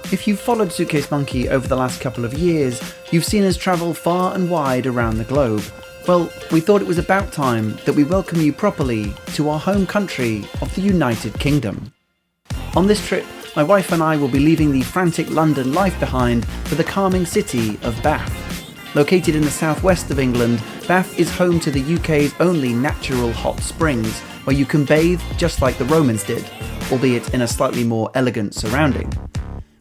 If you've followed Suitcase Monkey over the last couple of years, you've seen us travel far and wide around the globe. Well, we thought it was about time that we welcome you properly to our home country of the United Kingdom. On this trip, my wife and I will be leaving the frantic London life behind for the calming city of Bath. Located in the southwest of England, Bath is home to the UK's only natural hot springs, where you can bathe just like the Romans did, albeit in a slightly more elegant surrounding.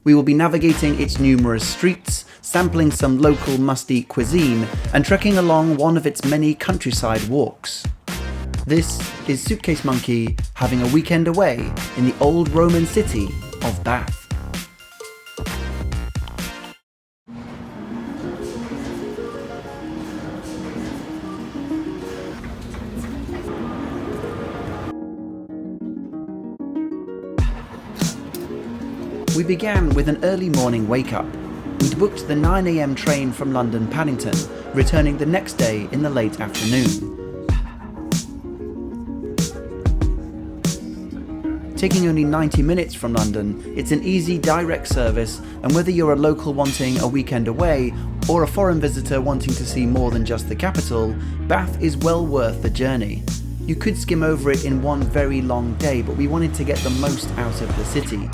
We will be navigating its numerous streets, sampling some local must-eat cuisine, and trekking along one of its many countryside walks. This is Suitcase Monkey having a weekend away in the old Roman city of Bath. We began with an early morning wake-up. We'd booked the 9 AM train from London Paddington, returning the next day in the late afternoon. Taking only 90 minutes from London, it's an easy direct service, and whether you're a local wanting a weekend away or a foreign visitor wanting to see more than just the capital, Bath is well worth the journey. You could skim over it in one very long day, but we wanted to get the most out of the city.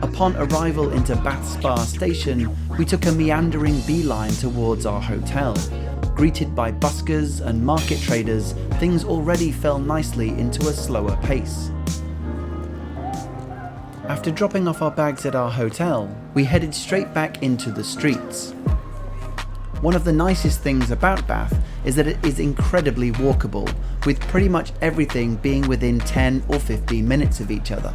Upon arrival into Bath Spa station, we took a meandering beeline towards our hotel. Greeted by buskers and market traders, things already fell nicely into a slower pace. After dropping off our bags at our hotel, we headed straight back into the streets. One of the nicest things about Bath is that it is incredibly walkable, with pretty much everything being within 10 or 15 minutes of each other.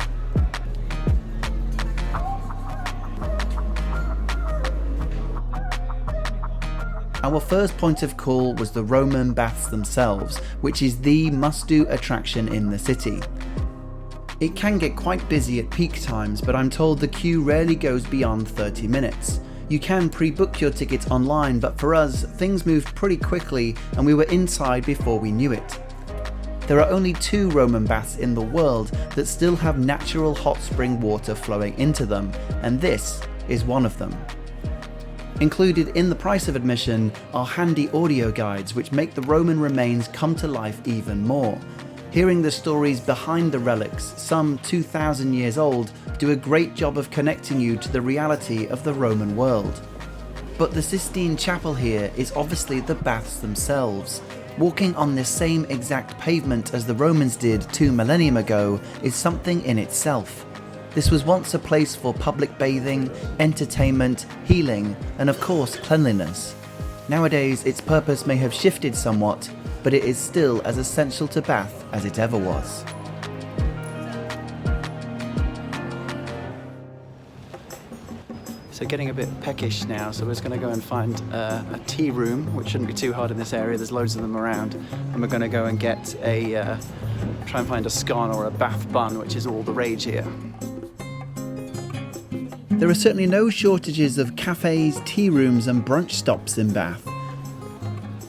Our first point of call was the Roman baths themselves, which is the must-do attraction in the city. It can get quite busy at peak times, but I'm told the queue rarely goes beyond 30 minutes. You can pre-book your tickets online, but for us, things moved pretty quickly and we were inside before we knew it. There are only 2 Roman baths in the world that still have natural hot spring water flowing into them, and this is one of them. Included in the price of admission are handy audio guides which make the Roman remains come to life even more. Hearing the stories behind the relics, some 2,000 years old, do a great job of connecting you to the reality of the Roman world. But the Sistine Chapel here is obviously the baths themselves. Walking on this same exact pavement as the Romans did 2 millennia ago is something in itself. This was once a place for public bathing, entertainment, healing, and of course cleanliness. Nowadays its purpose may have shifted somewhat, but it is still as essential to Bath as it ever was. So getting a bit peckish now, so we're just going to go and find a tea room, which shouldn't be too hard in this area, there's loads of them around, and we're going to go and get try and find a scone or a Bath Bun, which is all the rage here. There are certainly no shortages of cafes, tea rooms and brunch stops in Bath.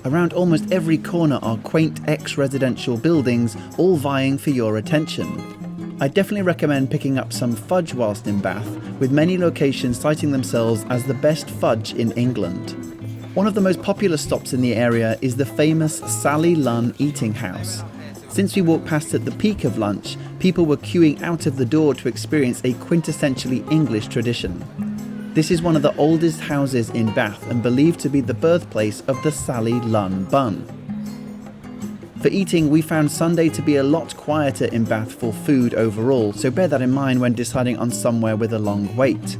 Around almost every corner are quaint ex-residential buildings, all vying for your attention. I definitely recommend picking up some fudge whilst in Bath, with many locations citing themselves as the best fudge in England. One of the most popular stops in the area is the famous Sally Lunn Eating House. Since we walked past at the peak of lunch, people were queuing out of the door to experience a quintessentially English tradition. This is one of the oldest houses in Bath and believed to be the birthplace of the Sally Lunn bun. For eating, we found Sunday to be a lot quieter in Bath for food overall, so bear that in mind when deciding on somewhere with a long wait.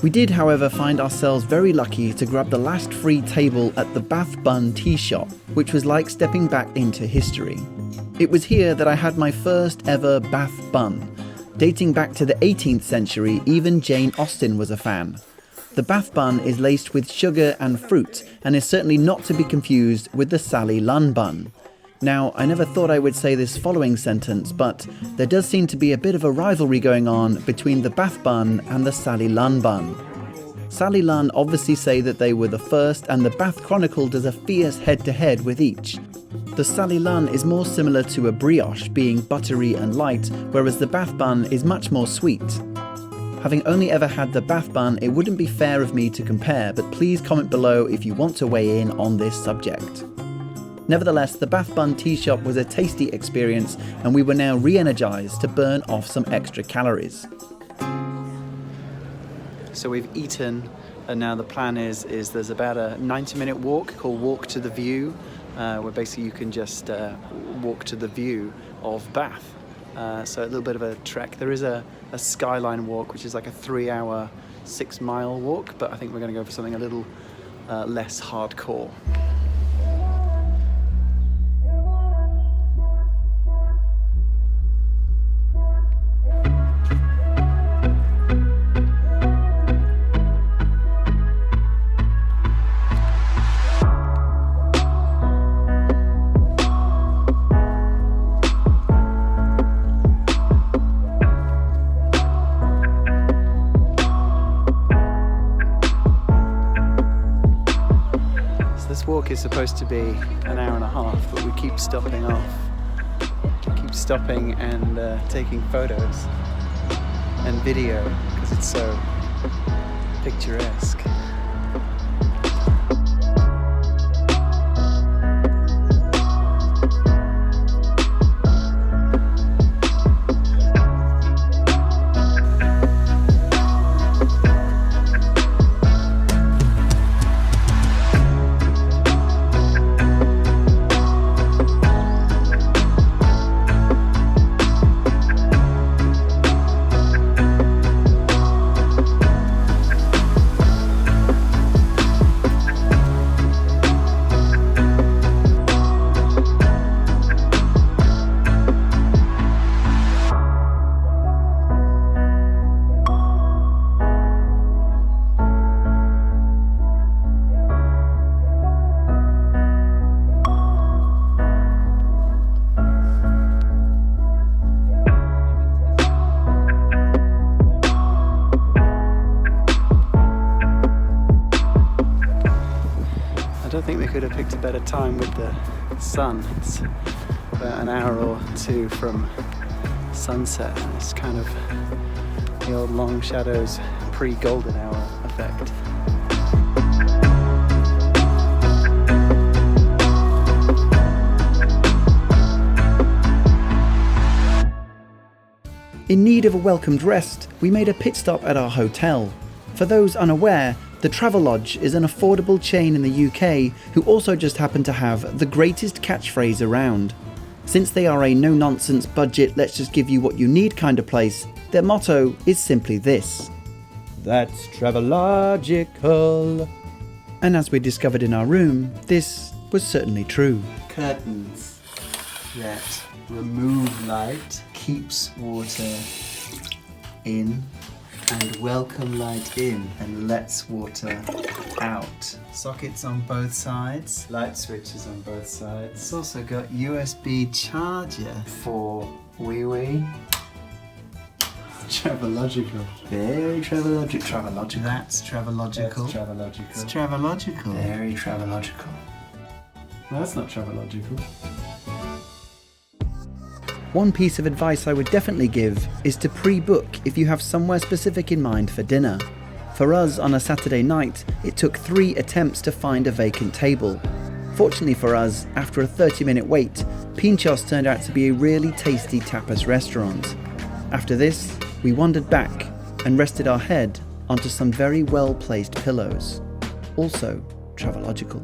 We did, however, find ourselves very lucky to grab the last free table at the Bath Bun tea shop, which was like stepping back into history. It was here that I had my first ever Bath Bun. Dating back to the 18th century, even Jane Austen was a fan. The Bath Bun is laced with sugar and fruit, and is certainly not to be confused with the Sally Lunn bun. Now, I never thought I would say this following sentence, but there does seem to be a bit of a rivalry going on between the Bath Bun and the Sally Lunn bun. Sally Lunn obviously say that they were the first, and the Bath Chronicle does a fierce head-to-head with each. The Sally Lunn is more similar to a brioche, being buttery and light, whereas the Bath Bun is much more sweet. Having only ever had the Bath Bun, it wouldn't be fair of me to compare, but please comment below if you want to weigh in on this subject. Nevertheless, the Bath Bun tea shop was a tasty experience, and we were now re-energized to burn off some extra calories. So we've eaten, and now the plan is there's about a 90-minute walk called Walk to the View, where basically you can just walk to the view of Bath. So a little bit of a trek. There is a skyline walk, which is like a 3-hour, 6-mile walk, but I think we're going to go for something a little less hardcore. This walk is supposed to be an hour and a half, but we keep stopping off. Keep stopping and taking photos and video because it's so picturesque. I don't think they could have picked a better time with the sun. It's about an hour or two from sunset. It's kind of the old Long Shadow's pre-golden hour effect. In need of a welcomed rest, we made a pit stop at our hotel. For those unaware, the Travelodge is an affordable chain in the UK who also just happen to have the greatest catchphrase around. Since they are a no-nonsense budget, let's just give you what you need kind of place, their motto is simply this: that's travelogical. And as we discovered in our room, this was certainly true. Curtains that remove light, keeps water in, and welcome light in and lets water out. Sockets on both sides, light switches on both sides. It's also got USB charger for wee. Travelogical. Very travelogical. Travelogical. That's travelogical. That's travelogical. It's travelogical. Very travelogical. No, that's not travelogical. One piece of advice I would definitely give is to pre-book if you have somewhere specific in mind for dinner. For us, on a Saturday night, it took 3 attempts to find a vacant table. Fortunately for us, after a 30-minute wait, Pinchos turned out to be a really tasty tapas restaurant. After this, we wandered back and rested our head onto some very well-placed pillows. Also, travelogical.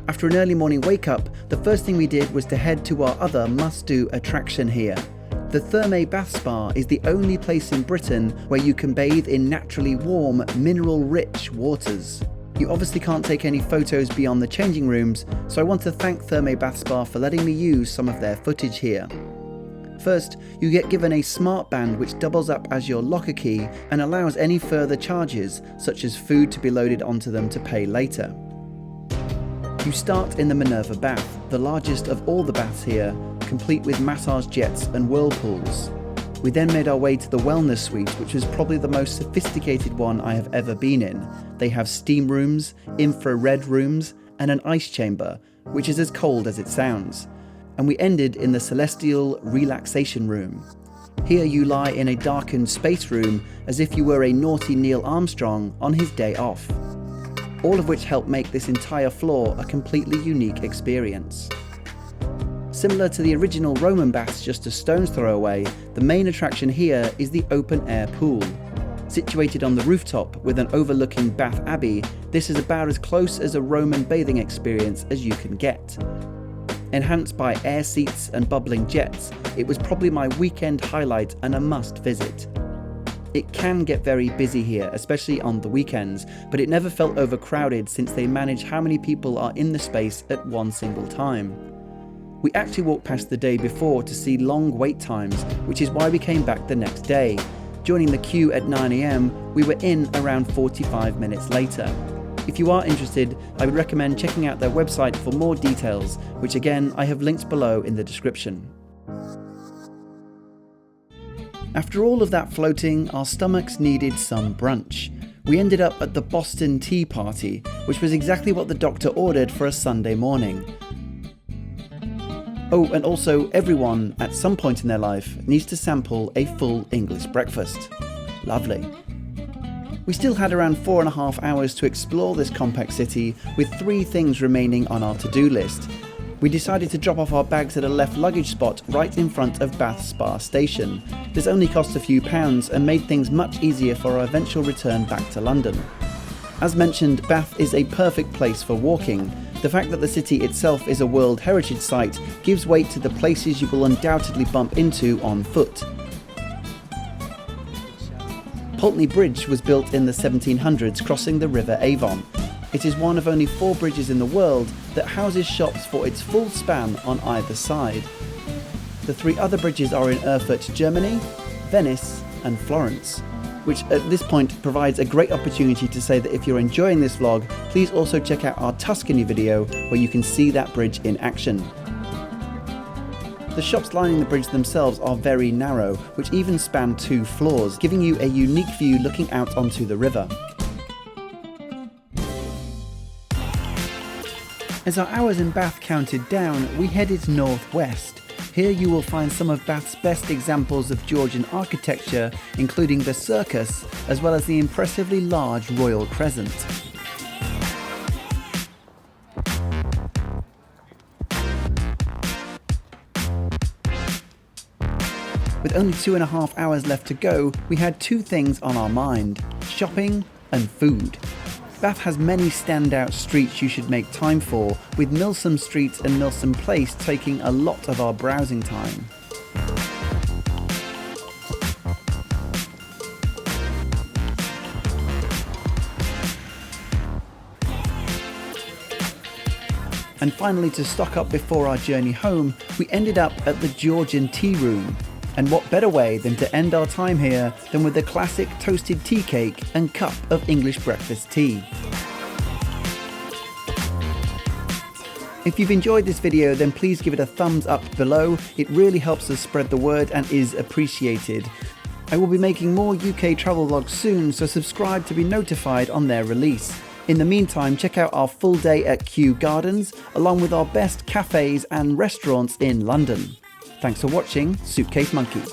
After an early morning wake-up, the first thing we did was to head to our other must-do attraction here. The Thermae Bath Spa is the only place in Britain where you can bathe in naturally warm, mineral-rich waters. You obviously can't take any photos beyond the changing rooms, so I want to thank Thermae Bath Spa for letting me use some of their footage here. First, you get given a smart band which doubles up as your locker key and allows any further charges, such as food, to be loaded onto them to pay later. You start in the Minerva bath, the largest of all the baths here, complete with massage jets and whirlpools. We then made our way to the wellness suite, which was probably the most sophisticated one I have ever been in. They have steam rooms, infrared rooms, and an ice chamber, which is as cold as it sounds. And we ended in the celestial relaxation room. Here you lie in a darkened space room as if you were a naughty Neil Armstrong on his day off. All of which help make this entire floor a completely unique experience. Similar to the original Roman baths just a stone's throw away, the main attraction here is the open-air pool. Situated on the rooftop with an overlooking Bath Abbey, this is about as close as a Roman bathing experience as you can get. Enhanced by air seats and bubbling jets, it was probably my weekend highlight and a must visit. It can get very busy here, especially on the weekends, but it never felt overcrowded since they manage how many people are in the space at one single time. We actually walked past the day before to see long wait times, which is why we came back the next day. Joining the queue at 9 AM, we were in around 45 minutes later. If you are interested, I would recommend checking out their website for more details, which again I have linked below in the description. After all of that floating, our stomachs needed some brunch. We ended up at the Boston Tea Party, which was exactly what the doctor ordered for a Sunday morning. Oh, and also everyone at some point in their life needs to sample a full English breakfast. Lovely. We still had around 4.5 hours to explore this compact city, with 3 things remaining on our to-do list. We decided to drop off our bags at a left luggage spot right in front of Bath Spa station. This only cost a few pounds and made things much easier for our eventual return back to London. As mentioned, Bath is a perfect place for walking. The fact that the city itself is a World Heritage Site gives weight to the places you will undoubtedly bump into on foot. Pulteney Bridge was built in the 1700s crossing the River Avon. It is one of only 4 bridges in the world that houses shops for its full span on either side. The 3 other bridges are in Erfurt, Germany, Venice and Florence, which at this point provides a great opportunity to say that if you're enjoying this vlog, please also check out our Tuscany video where you can see that bridge in action. The shops lining the bridge themselves are very narrow, which even span 2 floors, giving you a unique view looking out onto the river. As our hours in Bath counted down, we headed northwest. Here you will find some of Bath's best examples of Georgian architecture, including the Circus, as well as the impressively large Royal Crescent. With only 2.5 hours left to go, we had 2 things on our mind: shopping and food. Bath has many standout streets you should make time for, with Milsom Street and Milsom Place taking a lot of our browsing time. And finally, to stock up before our journey home, we ended up at the Georgian Tea Room. And what better way than to end our time here than with a classic toasted tea cake and cup of English breakfast tea. If you've enjoyed this video, then please give it a thumbs up below. It really helps us spread the word and is appreciated. I will be making more UK travel vlogs soon, so subscribe to be notified on their release. In the meantime, check out our full day at Kew Gardens, along with our best cafes and restaurants in London. Thanks for watching Suitcase Monkey.